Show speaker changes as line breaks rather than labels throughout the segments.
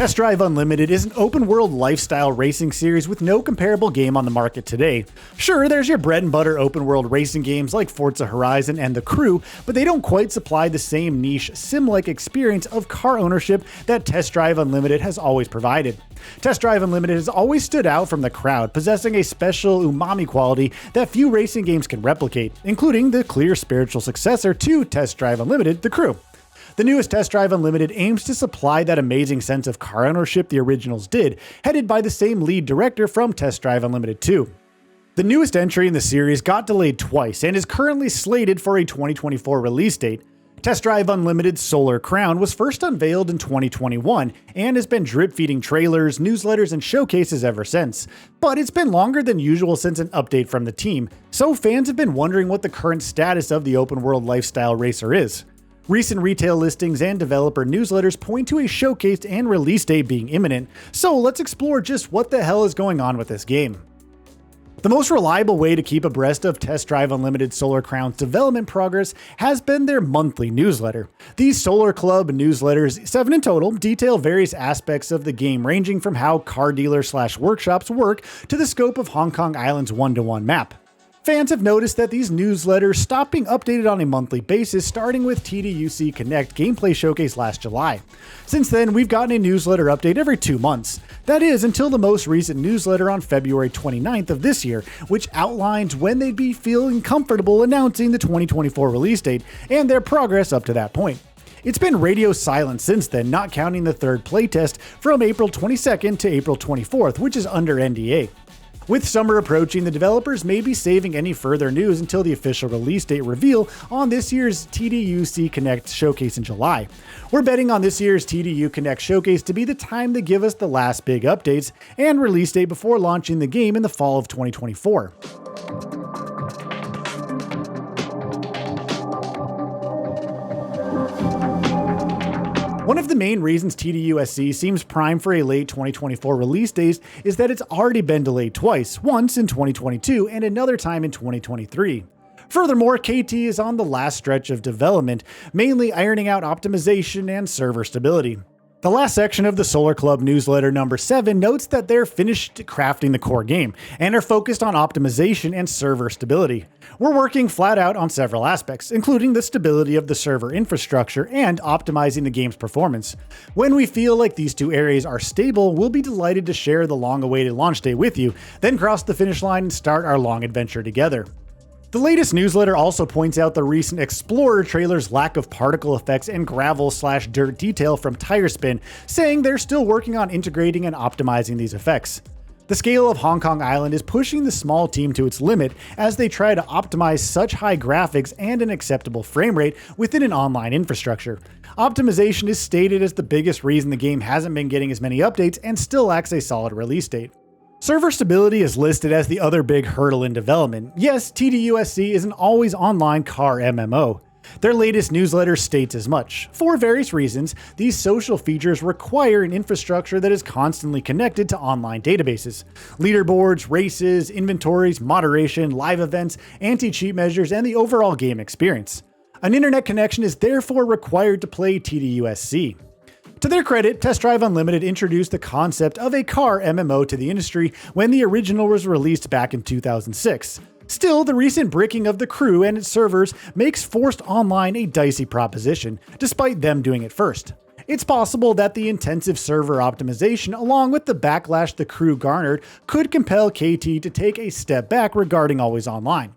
Test Drive Unlimited is an open-world lifestyle racing series with no comparable game on the market today. Sure, there's your bread-and-butter open-world racing games like Forza Horizon and The Crew, but they don't quite supply the same niche sim-like experience of car ownership that Test Drive Unlimited has always provided. Test Drive Unlimited has always stood out from the crowd, possessing a special umami quality that few racing games can replicate, including the clear spiritual successor to Test Drive Unlimited, The Crew. The newest Test Drive Unlimited aims to supply that amazing sense of car ownership the originals did, headed by the same lead director from Test Drive Unlimited 2. The newest entry in the series got delayed twice and is currently slated for a 2024 release date. Test Drive Unlimited's Solar Crown was first unveiled in 2021 and has been drip-feeding trailers, newsletters, and showcases ever since. But it's been longer than usual since an update from the team, so fans have been wondering what the current status of the open-world lifestyle racer is. Recent retail listings and developer newsletters point to a showcase and release date being imminent, so let's explore just what the hell is going on with this game. The most reliable way to keep abreast of Test Drive Unlimited Solar Crown's development progress has been their monthly newsletter. These Solar Club newsletters, 7 in total, detail various aspects of the game ranging from how car dealer/workshops work to the scope of Hong Kong Island's one-to-one map. Fans have noticed that these newsletters stopped being updated on a monthly basis, starting with TDUC Connect gameplay showcase last July. Since then, we've gotten a newsletter update every 2 months. That is, until the most recent newsletter on February 29th of this year, which outlines when they'd be feeling comfortable announcing the 2024 release date and their progress up to that point. It's been radio silent since then, not counting the third playtest from April 22nd to April 24th, which is under NDA. With summer approaching, the developers may be saving any further news until the official release date reveal on this year's TDUC Connect showcase in July. We're betting on this year's TDU Connect showcase to be the time to give us the last big updates and release date before launching the game in the fall of 2024. One of the main reasons TDUSC seems primed for a late 2024 release date is that it's already been delayed twice, once in 2022 and another time in 2023. Furthermore, KT is on the last stretch of development, mainly ironing out optimization and server stability. The last section of the Solar Club newsletter number 7 notes that they're finished crafting the core game and are focused on optimization and server stability. We're working flat out on several aspects, including the stability of the server infrastructure and optimizing the game's performance. When we feel like these two areas are stable, we'll be delighted to share the long-awaited launch date with you, then cross the finish line and start our long adventure together. The latest newsletter also points out the recent Explorer trailer's lack of particle effects and gravel/dirt detail from Tire Spin, saying they're still working on integrating and optimizing these effects. The scale of Hong Kong Island is pushing the small team to its limit as they try to optimize such high graphics and an acceptable frame rate within an online infrastructure. Optimization is stated as the biggest reason the game hasn't been getting as many updates and still lacks a solid release date. Server stability is listed as the other big hurdle in development. Yes, TDUSC is an always-online car MMO. Their latest newsletter states as much. For various reasons, these social features require an infrastructure that is constantly connected to online databases. Leaderboards, races, inventories, moderation, live events, anti-cheat measures, and the overall game experience. An internet connection is therefore required to play TDUSC. To their credit, Test Drive Unlimited introduced the concept of a car MMO to the industry when the original was released back in 2006. Still, the recent bricking of The Crew and its servers makes forced online a dicey proposition, despite them doing it first. It's possible that the intensive server optimization, along with the backlash The Crew garnered, could compel KT to take a step back regarding Always Online.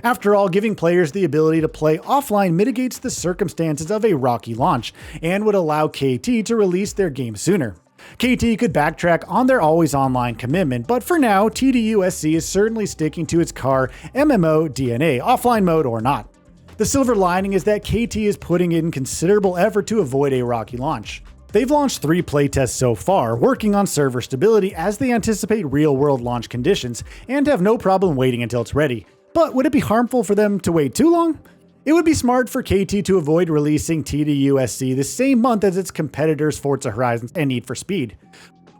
After all, giving players the ability to play offline mitigates the circumstances of a rocky launch and would allow KT to release their game sooner. KT could backtrack on their always online commitment, but for now, TDUSC is certainly sticking to its car MMO DNA, offline mode or not. The silver lining is that KT is putting in considerable effort to avoid a rocky launch. They've launched 3 playtests so far, working on server stability as they anticipate real-world launch conditions and have no problem waiting until it's ready. But would it be harmful for them to wait too long? It would be smart for KT to avoid releasing TDUSC the same month as its competitors Forza Horizon and Need for Speed.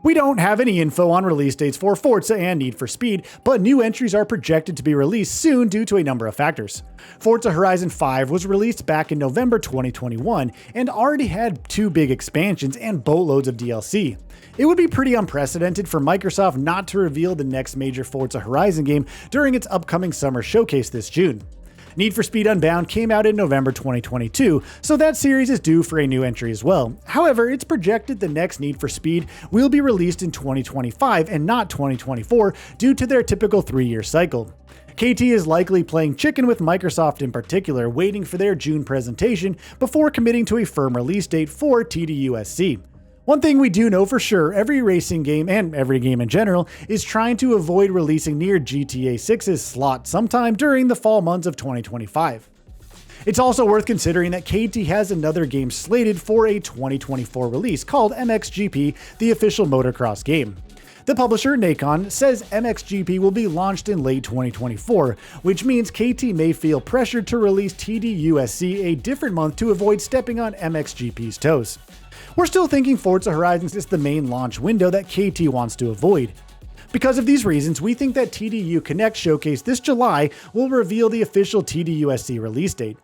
We don't have any info on release dates for Forza and Need for Speed, but new entries are projected to be released soon due to a number of factors. Forza Horizon 5 was released back in November 2021 and already had 2 big expansions and boatloads of DLC. It would be pretty unprecedented for Microsoft not to reveal the next major Forza Horizon game during its upcoming summer showcase this June. Need for Speed Unbound came out in November 2022, so that series is due for a new entry as well. However, it's projected the next Need for Speed will be released in 2025 and not 2024 due to their typical 3-year cycle. KT is likely playing chicken with Microsoft in particular, waiting for their June presentation before committing to a firm release date for TDUSC. One thing we do know for sure, every racing game, and every game in general, is trying to avoid releasing near GTA 6's slot sometime during the fall months of 2025. It's also worth considering that KT has another game slated for a 2024 release called MXGP, the official motocross game. The publisher, Nacon, says MXGP will be launched in late 2024, which means KT may feel pressured to release TDUSC a different month to avoid stepping on MXGP's toes. We're still thinking Forza Horizon is the main launch window that KT wants to avoid. Because of these reasons, we think that TDU Connect Showcase this July will reveal the official TDUSC release date.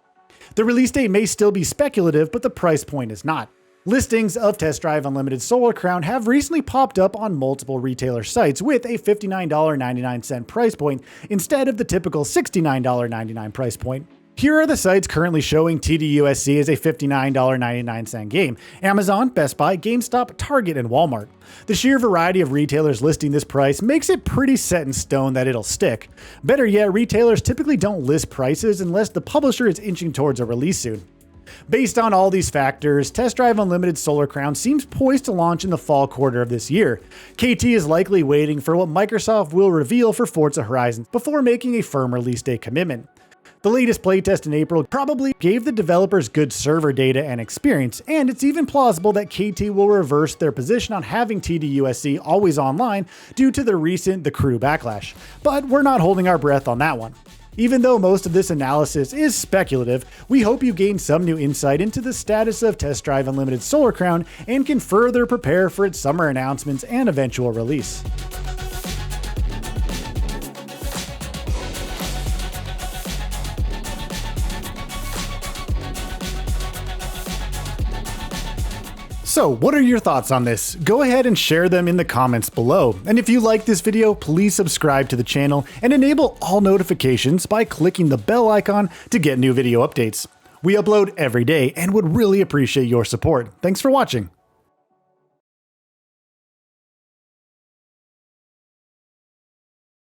The release date may still be speculative, but the price point is not. Listings of Test Drive Unlimited Solar Crown have recently popped up on multiple retailer sites with a $59.99 price point instead of the typical $69.99 price point. Here are the sites currently showing TDUSC as a $59.99 game: Amazon, Best Buy, GameStop, Target, and Walmart. The sheer variety of retailers listing this price makes it pretty set in stone that it'll stick. Better yet, retailers typically don't list prices unless the publisher is inching towards a release soon. Based on all these factors, Test Drive Unlimited Solar Crown seems poised to launch in the fall quarter of this year. KT is likely waiting for what Microsoft will reveal for Forza Horizon before making a firm release date commitment. The latest playtest in April probably gave the developers good server data and experience, and it's even plausible that KT will reverse their position on having TDUSC always online due to the recent The Crew backlash. But we're not holding our breath on that one. Even though most of this analysis is speculative, we hope you gain some new insight into the status of Test Drive Unlimited Solar Crown and can further prepare for its summer announcements and eventual release. So what are your thoughts on this? Go ahead and share them in the comments below. And if you like this video, please subscribe to the channel and enable all notifications by clicking the bell icon to get new video updates. We upload every day and would really appreciate your support. Thanks for watching.